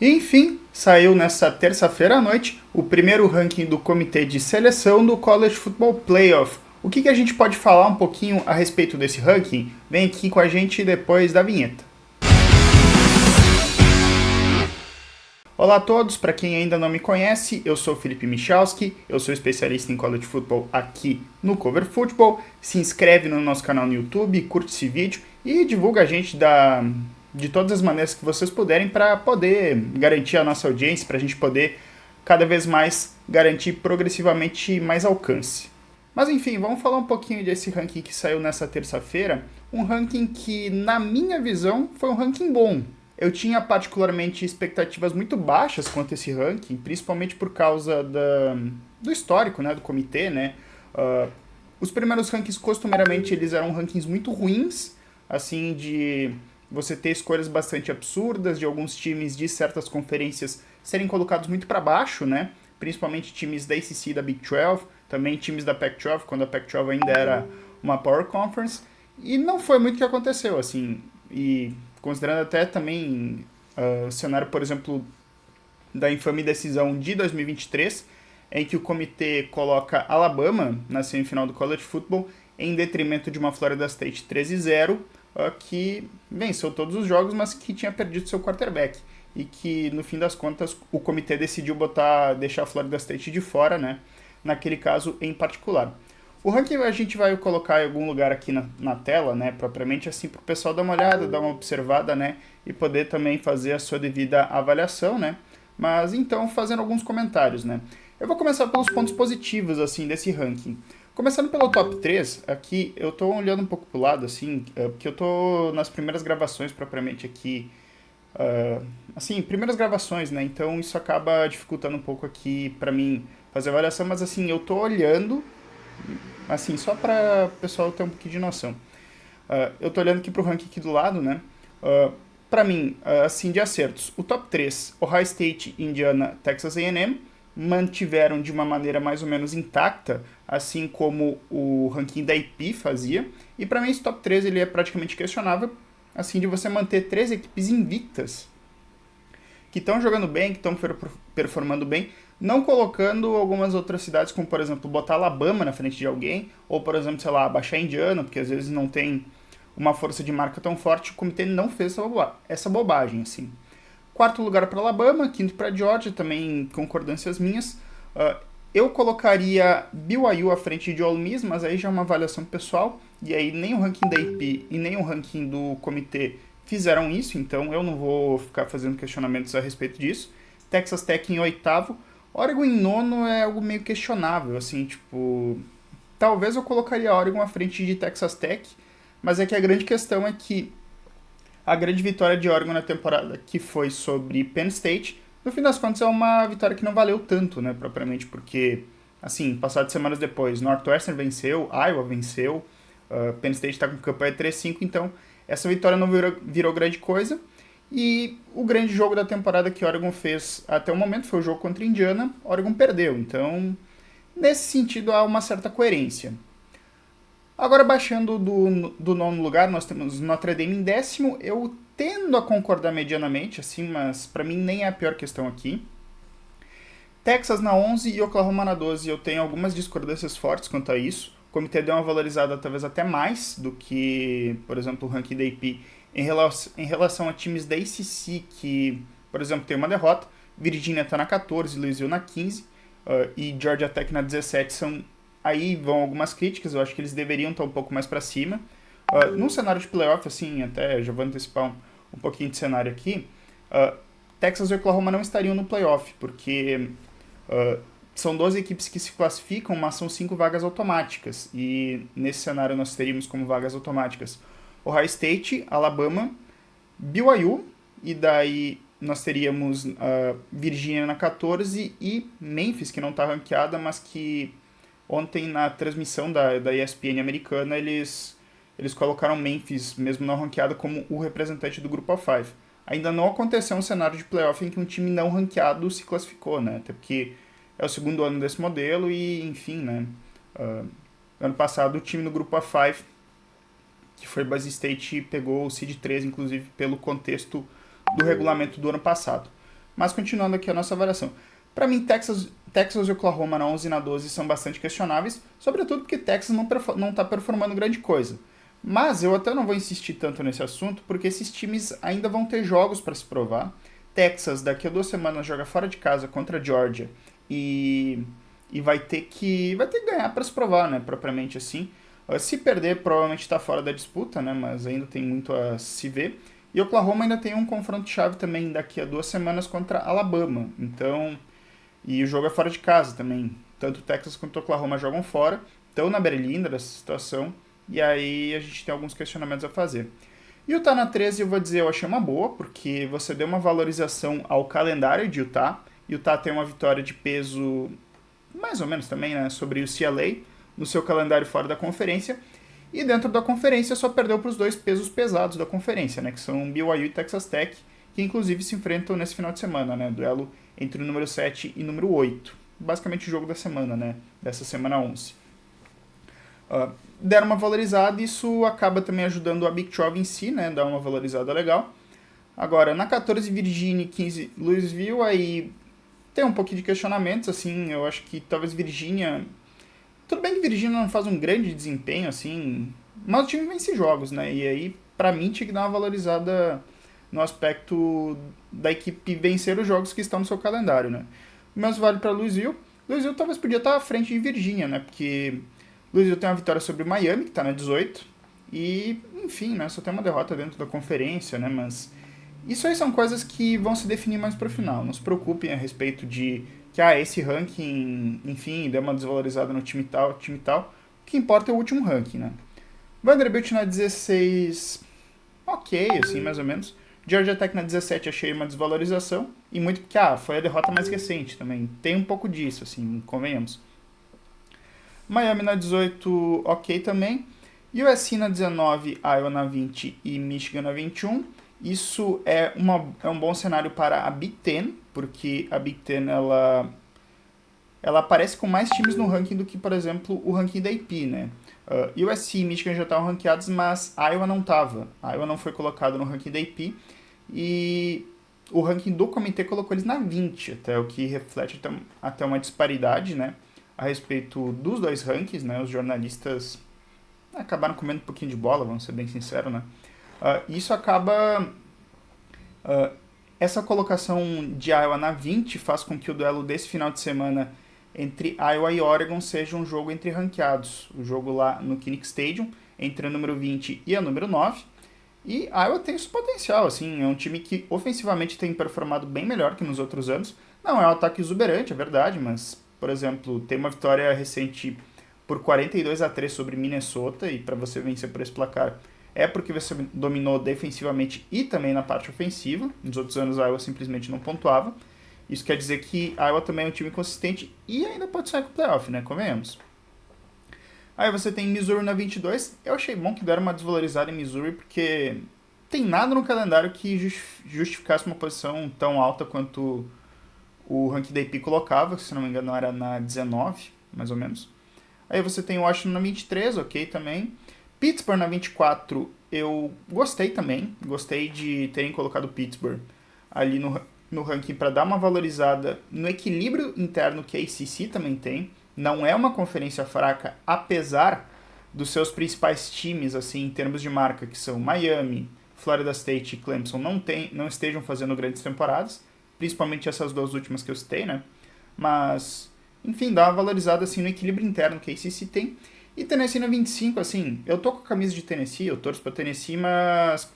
E enfim, saiu nessa terça-feira à noite o primeiro ranking do Comitê de Seleção do College Football Playoff. O que a gente pode falar um pouquinho a respeito desse ranking? Vem aqui com a gente depois da vinheta. Olá a todos, para quem ainda não me conhece, eu sou Felipe Michalski, eu sou especialista em college football aqui no Cover Football. Se inscreve no nosso canal no YouTube, curte esse vídeo e divulga a gente de todas as maneiras que vocês puderem para poder garantir a nossa audiência, para a gente poder cada vez mais garantir progressivamente mais alcance. Mas enfim, vamos falar um pouquinho desse ranking que saiu nessa terça-feira, um ranking que, na minha visão, foi um ranking bom. Eu tinha particularmente expectativas muito baixas quanto a esse ranking, principalmente por causa do histórico, né, do comitê, né? Os primeiros rankings, costumeiramente, eles eram rankings muito ruins, assim, de você ter escolhas bastante absurdas, de alguns times de certas conferências serem colocados muito para baixo, né? Principalmente times da ACC e da Big 12, também times da Pac-12, quando a Pac-12 ainda era uma Power Conference, e não foi muito o que aconteceu, assim, e considerando até também o cenário, por exemplo, da infame decisão de 2023, em que o comitê coloca Alabama na semifinal do College Football em detrimento de uma Florida State 13-0, que venceu todos os jogos, mas que tinha perdido seu quarterback. E que, no fim das contas, o comitê decidiu deixar a Florida State de fora, né? Naquele caso em particular. O ranking a gente vai colocar em algum lugar aqui na tela, né, propriamente assim, para o pessoal dar uma olhada, dar uma observada, né, e poder também fazer a sua devida avaliação, né. Mas então, fazendo alguns comentários, né. Eu vou começar pelos pontos positivos, assim, desse ranking. Começando pelo top 3, aqui eu estou olhando um pouco pro lado, assim, porque eu estou nas primeiras gravações propriamente aqui, assim, primeiras gravações, né, então isso acaba dificultando um pouco aqui para mim fazer a avaliação, mas assim, eu estou olhando, assim, só para o pessoal ter um pouquinho de noção. Eu tô olhando aqui pro ranking aqui do lado, né? Para mim, assim, de acertos, o top 3, Ohio State, Indiana, Texas A&M, mantiveram de uma maneira mais ou menos intacta, assim como o ranking da IP fazia. E para mim esse top 3 ele é praticamente questionável, assim, de você manter 3 equipes invictas que estão jogando bem, que estão performando bem, não colocando algumas outras cidades, como por exemplo, botar Alabama na frente de alguém, ou por exemplo, sei lá, baixar Indiana, porque às vezes não tem uma força de marca tão forte, o comitê não fez essa bobagem, assim. Quarto lugar para Alabama, quinto para Georgia, também concordâncias minhas. Eu colocaria BYU à frente de Ole Miss, mas aí já é uma avaliação pessoal, e aí nem o ranking da AP e nem o ranking do comitê fizeram isso, então eu não vou ficar fazendo questionamentos a respeito disso. Texas Tech em oitavo, Oregon em nono é algo meio questionável, assim, tipo... Talvez eu colocaria Oregon à frente de Texas Tech, mas é que a grande questão é que a grande vitória de Oregon na temporada, que foi sobre Penn State, no fim das contas é uma vitória que não valeu tanto, né, propriamente, porque, assim, passadas semanas depois, Northwestern venceu, Iowa venceu, Penn State está com campanha 3-5, então essa vitória não virou grande coisa. E o grande jogo da temporada que Oregon fez até o momento foi o jogo contra Indiana. Oregon perdeu, então nesse sentido há uma certa coerência. Agora baixando do nono lugar, nós temos Notre Dame em décimo. Eu tendo a concordar medianamente, assim, mas para mim nem é a pior questão aqui. Texas na 11 e Oklahoma na 12. Eu tenho algumas discordâncias fortes quanto a isso. O comitê deu uma valorizada talvez até mais do que, por exemplo, o ranking da AP em relação a times da ACC que, por exemplo, tem uma derrota. Virginia está na 14, Louisville na 15 e Georgia Tech na 17. Aí vão algumas críticas, eu acho que eles deveriam estar um pouco mais para cima. Num cenário de playoff, assim, até já vou antecipar um pouquinho de cenário aqui, Texas e Oklahoma não estariam no playoff, porque são 12 equipes que se classificam, mas são 5 vagas automáticas. E nesse cenário nós teríamos como vagas automáticas Ohio State, Alabama, BYU, e daí nós teríamos Virginia na 14 e Memphis, que não está ranqueada, mas que ontem na transmissão da ESPN americana eles colocaram Memphis, mesmo não ranqueada, como o representante do Grupo A5. Ainda não aconteceu um cenário de playoff em que um time não ranqueado se classificou, né? Até porque é o segundo ano desse modelo e, enfim, né? Ano passado o time no Grupo A5, que foi Boise State, pegou o Seed 3, inclusive pelo contexto do regulamento do ano passado. Mas continuando aqui a nossa avaliação. Para mim, Texas e Oklahoma na 11 e na 12 são bastante questionáveis, sobretudo porque Texas não está performando grande coisa. Mas eu até não vou insistir tanto nesse assunto, porque esses times ainda vão ter jogos para se provar. Texas, daqui a 2 semanas, joga fora de casa contra a Georgia e vai ter que ganhar para se provar, né, propriamente assim. Se perder, provavelmente está fora da disputa, né, mas ainda tem muito a se ver. E Oklahoma ainda tem um confronto-chave também daqui a 2 semanas contra Alabama. Então, e o jogo é fora de casa também. Tanto Texas quanto Oklahoma jogam fora. Estão na berlinda dessa situação. E aí a gente tem alguns questionamentos a fazer. Utah na 13, eu vou dizer, eu achei uma boa, porque você deu uma valorização ao calendário de Utah. Utah tem uma vitória de peso, mais ou menos também, né, sobre o CLA, no seu calendário fora da conferência. E dentro da conferência só perdeu para os dois pesos pesados da conferência, né, que são BYU e Texas Tech, que inclusive se enfrentam nesse final de semana, né, duelo entre o número 7 e número 8. Basicamente o jogo da semana, né, dessa semana 11. Deram uma valorizada e isso acaba também ajudando a Big 12 em si, né, dar uma valorizada legal. Agora, na 14, Virginia e 15, Louisville, aí tem um pouquinho de questionamentos, assim, eu acho que talvez Virginia... Tudo bem que Virginia não faz um grande desempenho, assim, mas o time vence jogos, né, e aí, pra mim, tinha que dar uma valorizada no aspecto da equipe vencer os jogos que estão no seu calendário, né. O mesmo vale pra Louisville. Louisville talvez podia estar à frente de Virginia, né, porque Louisville tem uma vitória sobre Miami, que está na 18, e, enfim, né, só tem uma derrota dentro da conferência, né, mas isso aí são coisas que vão se definir mais pro final. Não se preocupem a respeito de que, esse ranking, enfim, deu uma desvalorizada no time tal, time tal. O que importa é o último ranking, né. Vanderbilt na 16, ok, assim, mais ou menos. Georgia Tech na 17 achei uma desvalorização, e muito porque, foi a derrota mais recente também. Tem um pouco disso, assim, convenhamos. Miami na 18, ok também. USC na 19, Iowa na 20 e Michigan na 21. Isso é um bom cenário para a Big Ten, porque a Big Ten ela aparece com mais times no ranking do que, por exemplo, o ranking da AP, né? USC e Michigan já estavam ranqueados, mas Iowa não estava. Iowa não foi colocado no ranking da AP e o ranking do comitê colocou eles na 20, até o que reflete até uma disparidade, né, a respeito dos dois rankings, né? Os jornalistas acabaram comendo um pouquinho de bola, vamos ser bem sinceros, né? Isso acaba... essa colocação de Iowa na 20 faz com que o duelo desse final de semana entre Iowa e Oregon seja um jogo entre ranqueados. O jogo lá no Kinnick Stadium, entre a número 20 e a número 9. E Iowa tem esse potencial, assim, é um time que ofensivamente tem performado bem melhor que nos outros anos. Não é um ataque exuberante, é verdade, mas, por exemplo, tem uma vitória recente por 42-3 sobre Minnesota, e para você vencer por esse placar é porque você dominou defensivamente e também na parte ofensiva. Nos outros anos a Iowa simplesmente não pontuava. Isso quer dizer que a Iowa também é um time consistente e ainda pode sair com o playoff, né? Convenhamos. Aí você tem Missouri na 22. Eu achei bom que deram uma desvalorizada em Missouri, porque tem nada no calendário que justificasse uma posição tão alta quanto o ranking da AP colocava, se não me engano era na 19, mais ou menos. Aí você tem Washington na 23, ok também. Pittsburgh na 24, eu gostei também. Gostei de terem colocado Pittsburgh ali no ranking para dar uma valorizada no equilíbrio interno que a ACC também tem. Não é uma conferência fraca, apesar dos seus principais times, assim, em termos de marca, que são Miami, Florida State e Clemson, não estejam fazendo grandes temporadas, principalmente essas duas últimas que eu citei, né? Mas, enfim, dá uma valorizada assim no equilíbrio interno que a ACC tem. E Tennessee na 25, assim, eu tô com a camisa de Tennessee, eu torço pra Tennessee, mas,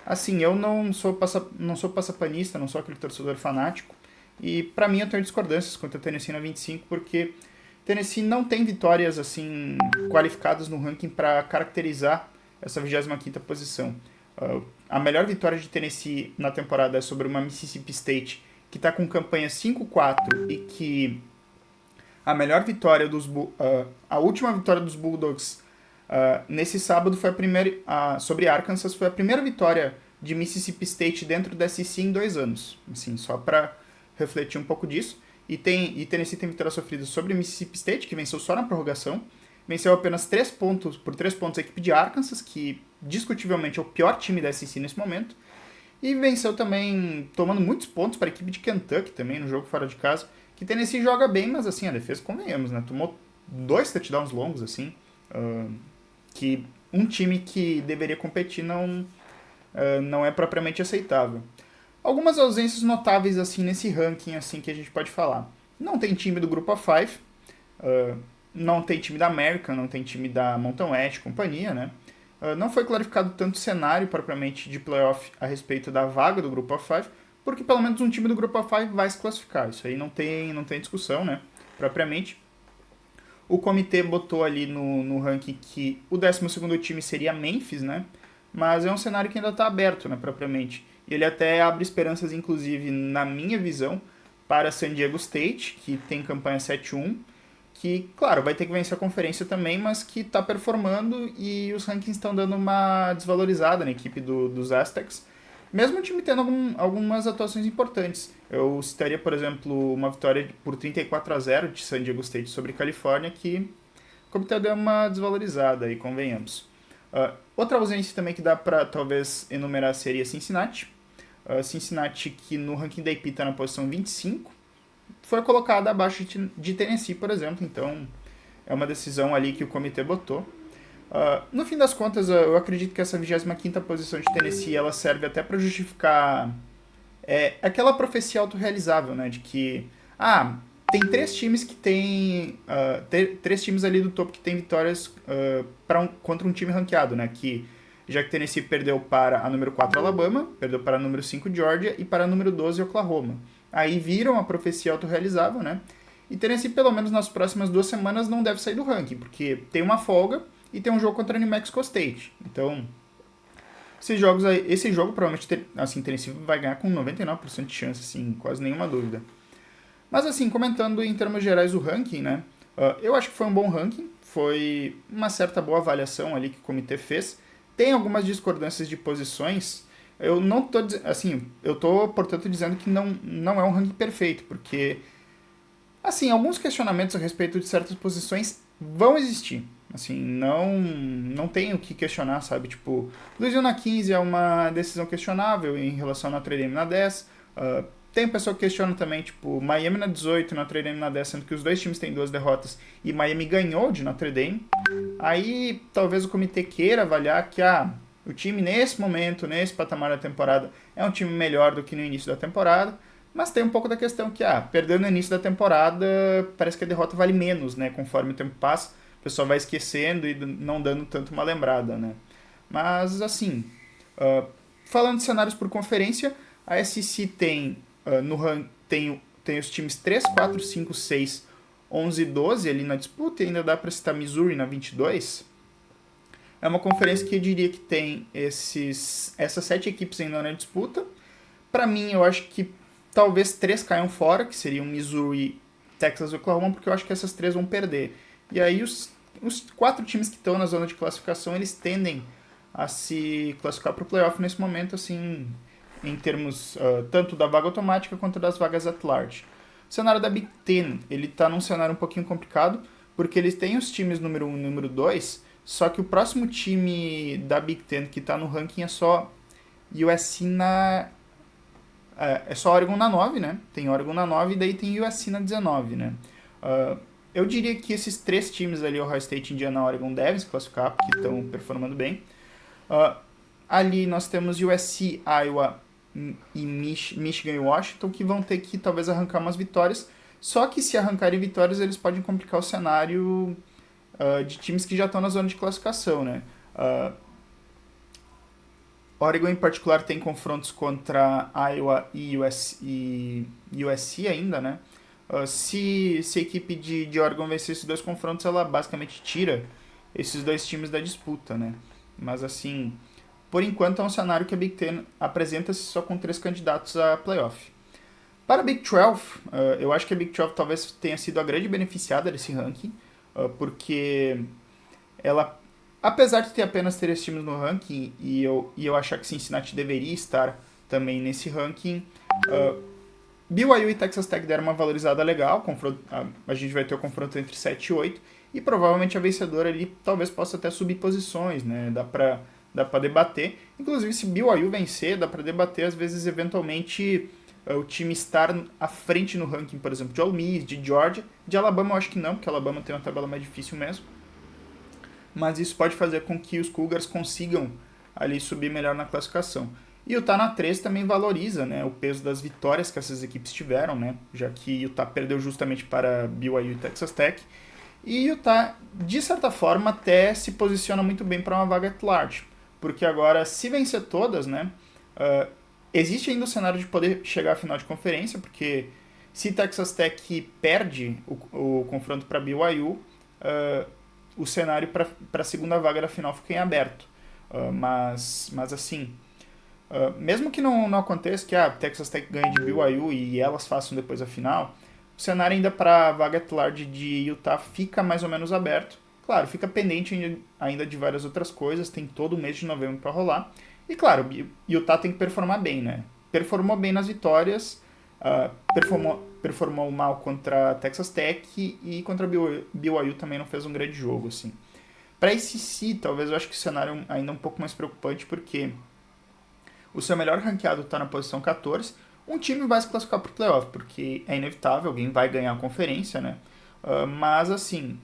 assim, eu não sou passapanista, não sou aquele torcedor fanático, e pra mim eu tenho discordâncias quanto a Tennessee na 25, porque Tennessee não tem vitórias, assim, qualificadas no ranking para caracterizar essa 25ª posição. A melhor vitória de Tennessee na temporada é sobre uma Mississippi State, que tá com campanha 5-4 e que... A melhor vitória a última vitória dos Bulldogs nesse sábado foi a primeira, sobre Arkansas, foi a primeira vitória de Mississippi State dentro da SEC em 2 anos. Assim, só para refletir um pouco disso. E Tennessee tem vitória sofrida sobre Mississippi State, que venceu só na prorrogação. Venceu apenas 3 pontos, por 3 pontos a equipe de Arkansas, que discutivelmente é o pior time da SEC nesse momento. E venceu também, tomando muitos pontos para a equipe de Kentucky também, no jogo fora de casa. Que Tennessee joga bem, mas assim, a defesa, convenhamos, né? Tomou 2 touchdowns longos, assim, que um time que deveria competir não é propriamente aceitável. Algumas ausências notáveis, assim, nesse ranking, assim, que a gente pode falar. Não tem time do Grupo of Five, não tem time da American, não tem time da Mountain West, companhia, né? Não foi clarificado tanto cenário propriamente de playoff a respeito da vaga do Grupo of Five, porque pelo menos um time do Grupo of Five vai se classificar. Isso aí não tem discussão, né? Propriamente. O comitê botou ali no ranking que o 12º time seria Memphis, né? Mas é um cenário que ainda está aberto, né, propriamente. E ele até abre esperanças, inclusive, na minha visão, para San Diego State, que tem campanha 7-1, que, claro, vai ter que vencer a conferência também, mas que está performando e os rankings estão dando uma desvalorizada na equipe dos Aztecs, mesmo o time tendo algumas atuações importantes. Eu citaria, por exemplo, uma vitória por 34-0 de San Diego State sobre Califórnia, que o comitê deu uma desvalorizada, aí, convenhamos. Outra ausência também que dá para talvez enumerar seria Cincinnati. Cincinnati, que no ranking da IP está na posição 25, foi colocada abaixo de Tennessee, por exemplo. Então, é uma decisão ali que o comitê botou. No fim das contas, eu acredito que essa 25ª posição de Tennessee ela serve até para justificar aquela profecia autorrealizável, né? De que, tem 3 times que tem... 3 times ali do topo que tem vitórias contra um time ranqueado, né? Que, já que Tennessee perdeu para a número 4 Alabama, perdeu para a número 5 Georgia e para a número 12 Oklahoma. Aí viram a profecia autorrealizável, né? E Tennessee, pelo menos nas próximas 2 semanas, não deve sair do ranking, porque tem uma folga e tem um jogo contra New Mexico State. Então, esse jogo provavelmente, assim, Tennessee vai ganhar com 99% de chance, assim, quase nenhuma dúvida. Mas assim, comentando em termos gerais o ranking, né? Eu acho que foi um bom ranking, foi uma certa boa avaliação ali que o comitê fez. Tem algumas discordâncias de posições. Eu não tô, assim, eu tô, portanto, dizendo que não é um ranking perfeito, porque, assim, alguns questionamentos a respeito de certas posições vão existir. Assim, não tem o que questionar, sabe? Tipo, Louisiana 15 é uma decisão questionável em relação a Notre Dame na 10. Tem pessoa que questiona também, tipo, Miami na 18 e Notre Dame na 10, sendo que os 2 times têm 2 derrotas e Miami ganhou de Notre Dame. Aí, talvez o comitê queira avaliar que, o time nesse momento, nesse patamar da temporada, é um time melhor do que no início da temporada, mas tem um pouco da questão que, perdendo no início da temporada, parece que a derrota vale menos, né, conforme o tempo passa, o pessoal vai esquecendo e não dando tanto uma lembrada, né. Mas, assim, falando de cenários por conferência, a SEC tem, tem os times 3, 4, 5, 6, 11 e 12 ali na disputa, e ainda dá para citar Missouri na 22. É uma conferência que eu diria que tem essas 7 equipes ainda na disputa. Para mim, eu acho que talvez 3 caiam fora, que seriam Missouri, Texas e Oklahoma, porque eu acho que essas 3 vão perder. E aí os 4 times que estão na zona de classificação, eles tendem a se classificar para o playoff nesse momento, assim, em termos tanto da vaga automática quanto das vagas at large. O cenário da Big Ten, ele está num cenário um pouquinho complicado, porque eles têm os times número 1 e número 2, só que o próximo time da Big Ten que está no ranking é só USC é só Oregon na 9, né? Tem Oregon na 9 e daí tem USC na 19, né? Eu diria que esses 3 times ali, Ohio State, Indiana e Oregon, devem se classificar, porque estão performando bem. Ali nós temos USC, Iowa e Michigan e Washington, que vão ter que talvez arrancar umas vitórias. Só que se arrancarem vitórias, eles podem complicar o cenário de times que já estão na zona de classificação, né? Oregon, em particular, tem confrontos contra Iowa e USC ainda, né? Se a equipe de Oregon vencer esses 2 confrontos, ela basicamente tira esses 2 times da disputa, né? Mas, assim, por enquanto é um cenário que a Big Ten apresenta-se só com 3 candidatos a playoff. Para a Big 12, eu acho que a Big 12 talvez tenha sido a grande beneficiada desse ranking, porque ela, apesar de ter apenas 3 times no ranking, e eu achar que Cincinnati deveria estar também nesse ranking, BYU e Texas Tech deram uma valorizada legal, a gente vai ter o confronto entre 7 e 8, e provavelmente a vencedora ali talvez possa até subir posições, né? Dá dá para debater. Inclusive, se BYU vencer, dá para debater, às vezes, eventualmente, o time estar à frente no ranking, por exemplo, de Ole Miss, de Georgia. De Alabama eu acho que não, porque Alabama tem uma tabela mais difícil mesmo. Mas isso pode fazer com que os Cougars consigam ali subir melhor na classificação. E o Utah na 3 também valoriza, né, o peso das vitórias que essas equipes tiveram, né, já que o Utah perdeu justamente para BYU e Texas Tech. E o Utah, de certa forma, até se posiciona muito bem para uma vaga at large, porque agora, se vencer todas, né, existe ainda o cenário de poder chegar à final de conferência, porque se Texas Tech perde o confronto para BYU, o cenário para a segunda vaga da final fica em aberto. Mas assim, mesmo que não aconteça que a Texas Tech ganhe de BYU e elas façam depois a final, o cenário ainda para a vaga at large de Utah fica mais ou menos aberto. Claro, fica pendente ainda de várias outras coisas, tem todo o mês de novembro para rolar. E claro, Utah tem que performar bem, né? Performou bem nas vitórias, performou mal contra a Texas Tech e contra a BYU também não fez um grande jogo, assim. Para ACC, talvez eu acho que o cenário ainda é um pouco mais preocupante, porque o seu melhor ranqueado está na posição 14, um time vai se classificar para o playoff, porque é inevitável, alguém vai ganhar a conferência, né? Mas, assim,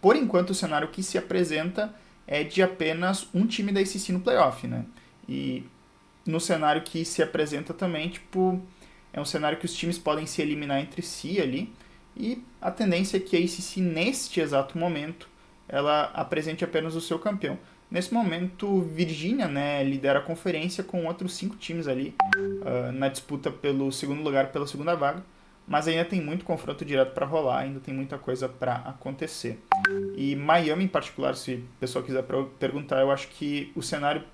por enquanto o cenário que se apresenta é de apenas um time da ACC no playoff, né? E no cenário que se apresenta também, tipo, é um cenário que os times podem se eliminar entre si ali, e a tendência é que a ACC, neste exato momento, ela apresente apenas o seu campeão. Nesse momento, Virgínia, né, lidera a conferência com outros 5 times ali na disputa pelo segundo lugar, pela segunda vaga, mas ainda tem muito confronto direto para rolar, ainda tem muita coisa para acontecer. E Miami, em particular, se o pessoal quiser perguntar, eu acho que o cenário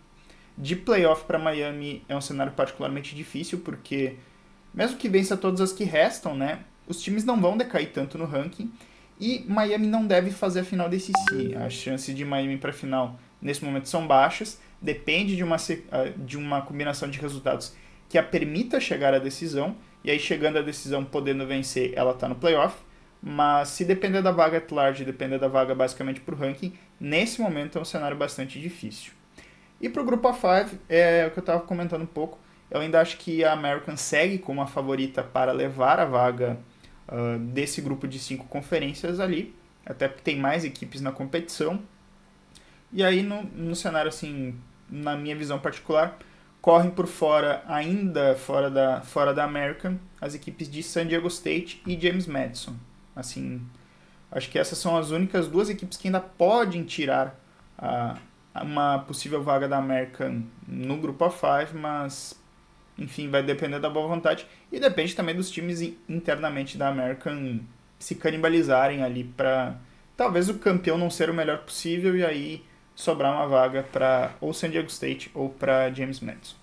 de playoff para Miami é um cenário particularmente difícil, porque mesmo que vença todas as que restam, né, os times não vão decair tanto no ranking, e Miami não deve fazer a final da ACC. As chances de Miami para a final nesse momento são baixas, depende de uma combinação de resultados que a permita chegar à decisão, e aí chegando à decisão, podendo vencer, ela está no playoff, mas se depender da vaga at large, depender da vaga basicamente para o ranking, nesse momento é um cenário bastante difícil. E para o grupo A5, é o que eu estava comentando um pouco, eu ainda acho que a American segue como a favorita para levar a vaga desse grupo de 5 conferências ali, até porque tem mais equipes na competição. E aí no cenário, assim, na minha visão particular, correm por fora, ainda fora da American, as equipes de San Diego State e James Madison. Assim, acho que essas são as únicas 2 equipes que ainda podem tirar uma possível vaga da American no grupo A5, mas enfim, vai depender da boa vontade e depende também dos times internamente da American se canibalizarem ali para talvez o campeão não ser o melhor possível e aí sobrar uma vaga para ou San Diego State ou para James Madison.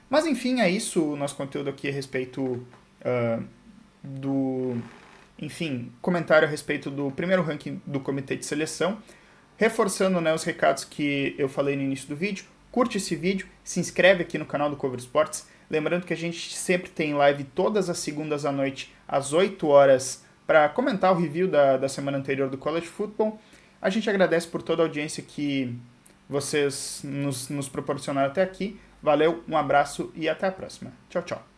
Mas enfim, é isso o nosso conteúdo aqui a respeito comentário a respeito do primeiro ranking do comitê de seleção. Reforçando, né, os recados que eu falei no início do vídeo, curte esse vídeo, se inscreve aqui no canal do Cover Sports. Lembrando que a gente sempre tem live todas as segundas à noite, às 8 horas, para comentar o review da semana anterior do College Football. A gente agradece por toda a audiência que vocês nos proporcionaram até aqui. Valeu, um abraço e até a próxima. Tchau, tchau.